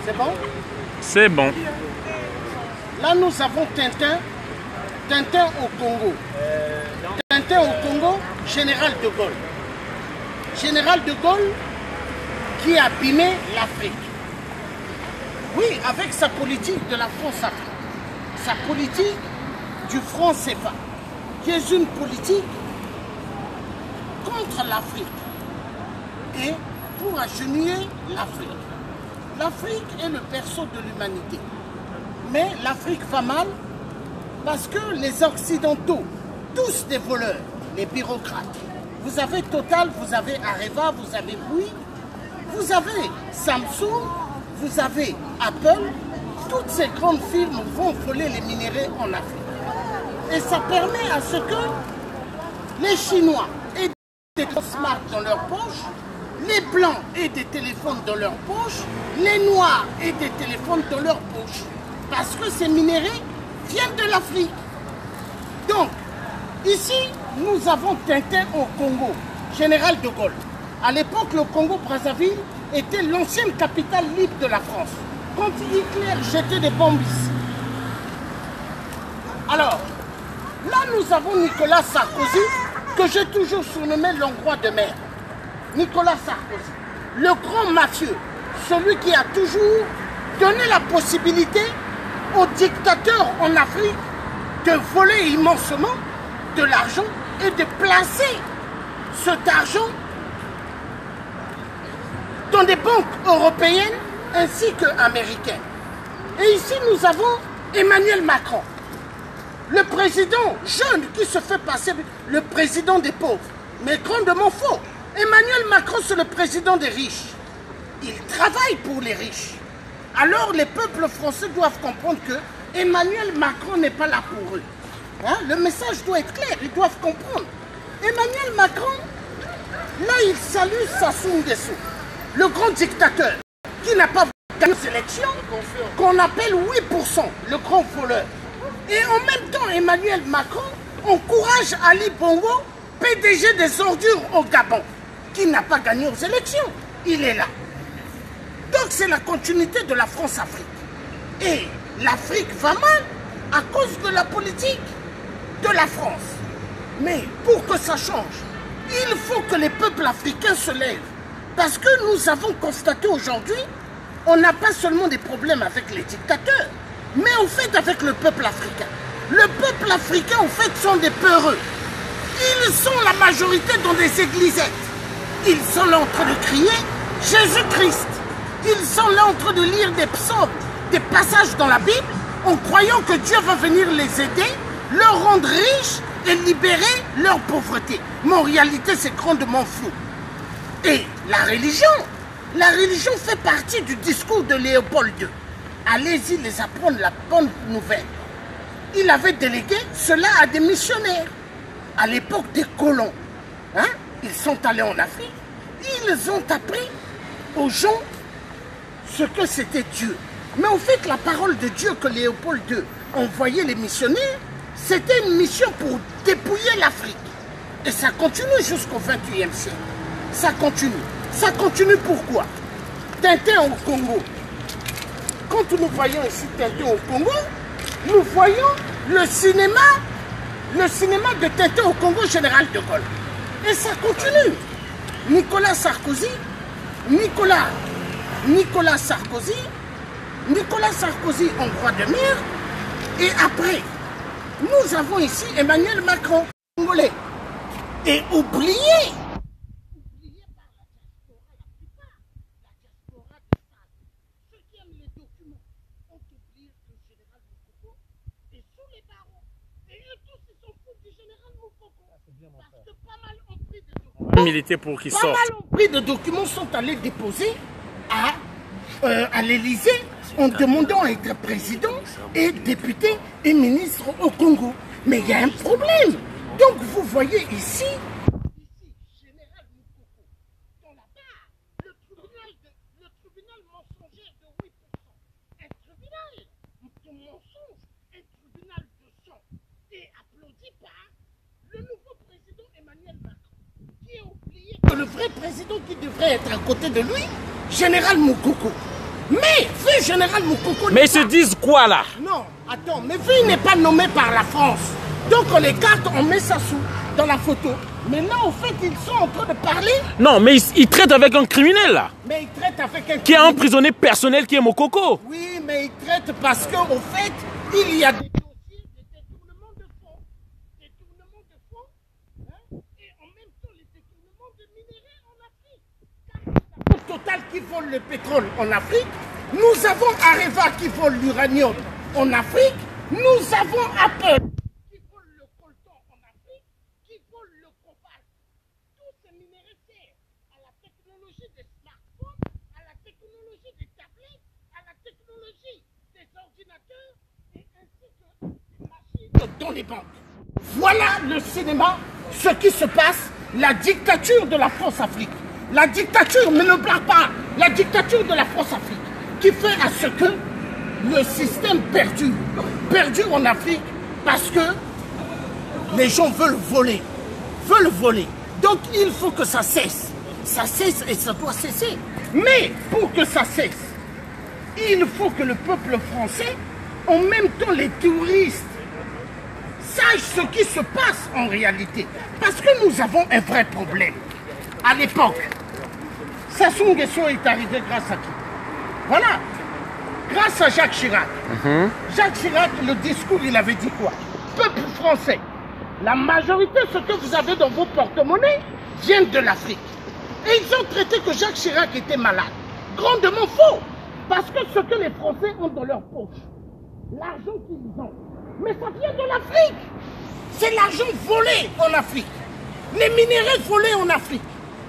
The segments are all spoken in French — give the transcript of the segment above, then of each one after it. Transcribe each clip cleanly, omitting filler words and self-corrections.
C'est bon? C'est bon. Là, nous avons Tintin. Tintin au Congo. Tintin au Congo, Général de Gaulle. Général de Gaulle qui a abîmé l'Afrique. Oui, avec sa politique de la France-Afrique. Sa politique du franc CFA, qui est une politique contre l'Afrique et pour agenouiller l'Afrique. L'Afrique est le berceau de l'humanité. Mais l'Afrique va mal parce que les Occidentaux, tous des voleurs, les bureaucrates, vous avez Total, vous avez Areva, vous avez Bouygues, vous avez Samsung, vous avez Apple, toutes ces grandes firmes vont voler les minéraux en Afrique. Et ça permet à ce que les Chinois aient des smartphones dans leur poche, les Blancs aient des téléphones dans leur poche, les Noirs aient des téléphones dans leur poche. Parce que ces minéraux viennent de l'Afrique. Donc, ici, nous avons Tintin au Congo, Général de Gaulle. À l'époque, le Congo-Brazzaville était l'ancienne capitale libre de la France. Quand Hitler jetait des bombes ici. Alors, là, nous avons Nicolas Sarkozy, que j'ai toujours surnommé l'Hongrois de mer. Nicolas Sarkozy, le grand mafieux, celui qui a toujours donné la possibilité aux dictateurs en Afrique de voler immensément de l'argent et de placer cet argent dans des banques européennes ainsi qu'américaines. Et ici, nous avons Emmanuel Macron, le président jeune qui se fait passer le président des pauvres, mais grandement faux. Emmanuel Macron, c'est le président des riches. Il travaille pour les riches. Alors les peuples français doivent comprendre que Emmanuel Macron n'est pas là pour eux. Hein? Le message doit être clair, ils doivent comprendre. Emmanuel Macron, là il salue Sassou Nguesso, le grand dictateur, qui n'a pas gagné les élections, qu'on appelle 8%, le grand voleur. Et en même temps, Emmanuel Macron encourage Ali Bongo, PDG des ordures au Gabon, qui n'a pas gagné aux élections. Il est là. Donc c'est la continuité de la France-Afrique. Et l'Afrique va mal à cause de la politique de la France. Mais pour que ça change, il faut que les peuples africains se lèvent. Parce que nous avons constaté aujourd'hui, on n'a pas seulement des problèmes avec les dictateurs, mais au fait avec le peuple africain. Le peuple africain, au fait, sont des peureux. Ils sont la majorité dans des églisettes. Ils sont là en train de crier Jésus-Christ. Ils sont là en train de lire des psaumes, des passages dans la Bible, en croyant que Dieu va venir les aider, leur rendre riches et libérer leur pauvreté. Mais en réalité, c'est grandement flou. Et la religion fait partie du discours de Léopold II. Allez-y les apprendre la bonne nouvelle. Il avait délégué cela à des missionnaires. À l'époque des colons, hein? Ils sont allés en Afrique. Ils ont appris aux gens ce que c'était Dieu. Mais en fait, la parole de Dieu que Léopold II envoyait les missionnaires, c'était une mission pour dépouiller l'Afrique. Et ça continue jusqu'au XXIe siècle. Ça continue. Ça continue pourquoi? Tintin au Congo. Quand nous voyons ici Tintin au Congo, nous voyons le cinéma de Tintin au Congo, Général de Gaulle. Et ça continue. Nicolas Sarkozy, Nicolas Sarkozy, Hongrois de mer. Et après, nous avons ici Emmanuel Macron, congolais. Et oublié par la diaspora des stades. Ceux qui aiment les documents ont oublié le général Moukoko et sous les barreaux. Et eux tous, ils sont fous du général Moukoko. Parce que pas mal ont pris de documents. Militer pour qu'ils sortent. Pas mal ont pris de documents, sont allés déposer à l'Élysée en demandant à être président et député et ministre au Congo. Mais il y a un problème. Donc vous voyez ici, Général Moukoko, dans la barre, le tribunal mensonger de 8%, un tribunal de mensonge, un tribunal de sang, et applaudi par le nouveau président Emmanuel Macron, qui a oublié que le vrai président qui devrait être à côté de lui, Général Moukoko. Mais vu général Moukoko... Mais ils se disent quoi là? Non, attends, mais vu il n'est pas nommé par la France. Donc on l'écarte, on met ça dans la photo. Maintenant, au fait, ils sont en train de parler. Non, mais ils traitent avec un criminel là. Mais ils traitent avec un... Qui est un prisonnier personnel qui est Mokoko. Oui, mais ils traitent parce qu'au fait, il y a des dossiers de détournement de fonds. Détournement de fonds, hein, et en même temps les détournements de minéraux en Afrique. Car Total qui vole le pétrole en Afrique, nous avons Areva qui vole l'uranium en Afrique, nous avons Apple qui vole le coltan en Afrique, qui vole le cobalt. Tous ces minéraux servent à la technologie des smartphones, à la technologie des tablettes, à la technologie des ordinateurs et ainsi que des machines dans les banques. Voilà le cinéma, ce qui se passe, la dictature de la France-Afrique. La dictature, mais ne blague pas, la dictature de la France-Afrique qui fait à ce que le système perdure en Afrique parce que les gens veulent voler. Donc il faut que ça cesse et ça doit cesser. Mais pour que ça cesse, il faut que le peuple français, en même temps les touristes, sachent ce qui se passe en réalité. Parce que nous avons un vrai problème. À l'époque, Sassou Nguesso est arrivé grâce à qui? Voilà, grâce à Jacques Chirac. Jacques Chirac, le discours, il avait dit quoi? Peuple français, la majorité, ce que vous avez dans vos porte-monnaies, viennent de l'Afrique. Et ils ont traité que Jacques Chirac était malade. Grandement faux. Parce que ce que les Français ont dans leur poche, l'argent qu'ils ont, mais ça vient de l'Afrique. C'est l'argent volé en Afrique. Les minéraux volés en Afrique.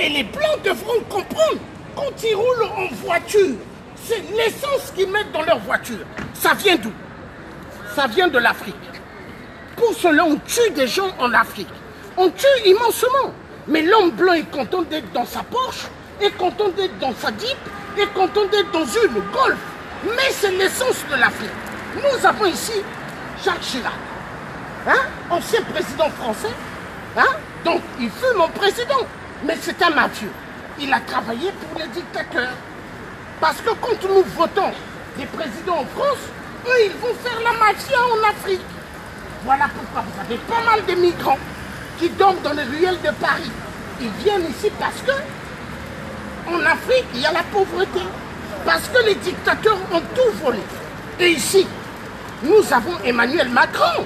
Et les Blancs devront comprendre, quand ils roulent en voiture, c'est l'essence qu'ils mettent dans leur voiture. Ça vient d'où? Ça vient de l'Afrique. Pour cela, on tue des gens en Afrique. On tue immensement. Mais l'homme blanc est content d'être dans sa Porsche, est content d'être dans sa Jeep, est content d'être dans une Golf. Mais c'est l'essence de l'Afrique. Nous avons ici Jacques Chirac, hein? Ancien président français. Hein? Donc, il fut mon président. Mais c'est un mafieux. Il a travaillé pour les dictateurs. Parce que quand nous votons des présidents en France, eux, ils vont faire la mafia en Afrique. Voilà pourquoi vous avez pas mal de migrants qui dorment dans les ruelles de Paris. Ils viennent ici parce que en Afrique, il y a la pauvreté. Parce que les dictateurs ont tout volé. Et ici, nous avons Emmanuel Macron,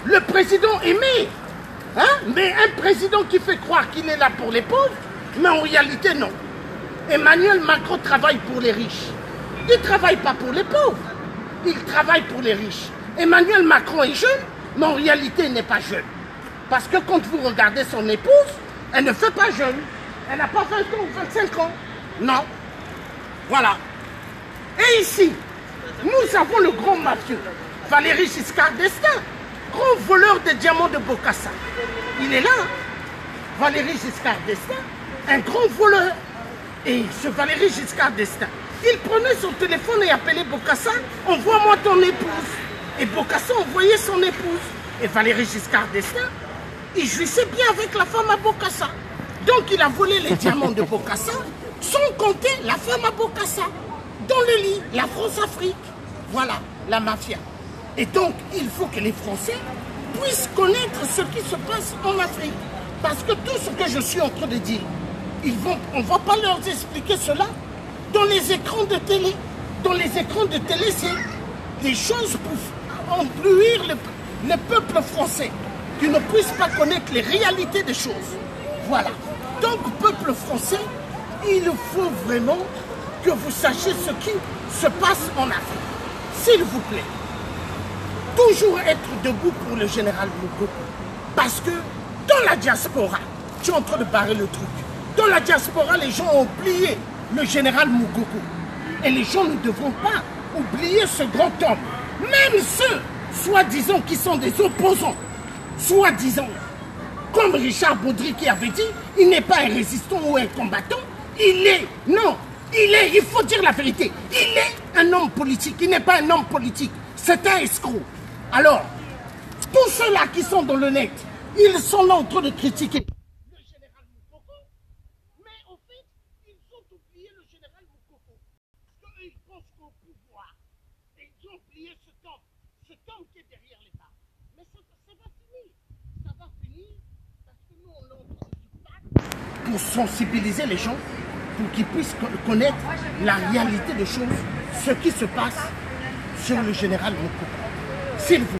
le président aimé. Hein? Mais un président qui fait croire qu'il est là pour les pauvres, mais en réalité non. Emmanuel Macron travaille pour les riches. Il ne travaille pas pour les pauvres. Il travaille pour les riches. Emmanuel Macron est jeune, mais en réalité il n'est pas jeune. Parce que quand vous regardez son épouse, elle ne fait pas jeune. Elle n'a pas 20 ans ou 25 ans. Non. Voilà. Et ici, nous avons le grand mafieux, Valéry Giscard d'Estaing, grand voleur des diamants de Bokassa. Il est là, Valéry Giscard d'Estaing, un grand voleur. Et ce Valéry Giscard d'Estaing, il prenait son téléphone et appelait Bokassa, envoie-moi ton épouse. Et Bokassa envoyait son épouse. Et Valéry Giscard d'Estaing, il jouissait bien avec la femme à Bokassa. Donc il a volé les diamants de Bokassa, sans compter la femme à Bokassa. Dans le lit, la France-Afrique. Voilà, la mafia. Et donc, il faut que les Français puissent connaître ce qui se passe en Afrique. Parce que tout ce que je suis en train de dire, on ne va pas leur expliquer cela dans les écrans de télé. Dans les écrans de télé, c'est des choses pour embrouiller le peuple français, qui ne puisse pas connaître les réalités des choses. Voilà. Donc, peuple français, il faut vraiment que vous sachiez ce qui se passe en Afrique. S'il vous plaît, toujours être debout pour le général Moukoko. Parce que dans la diaspora, tu es en train de barrer le truc. Dans la diaspora, les gens ont oublié le général Moukoko. Et les gens ne devront pas oublier ce grand homme. Même ceux, soi-disant, qui sont des opposants, soi-disant, comme Richard Baudry qui avait dit, il n'est pas un résistant ou un combattant, il est, non, il faut dire la vérité, il est un homme politique, il n'est pas un homme politique, c'est un escroc. Alors, tous ceux-là qui sont dans le net, ils sont là en train de critiquer le général Moukoko, mais au fait, ils ont oublié le général Moukoko. ils pensent qu'au pouvoir, et ils ont oublié cet homme qui est derrière les barres. Mais ça va finir. Ça va finir parce que nous, on est en train de se battre pour sensibiliser les gens, pour qu'ils puissent connaître la réalité des choses, ce qui se passe sur le général Mokoko. S'il vous plaît.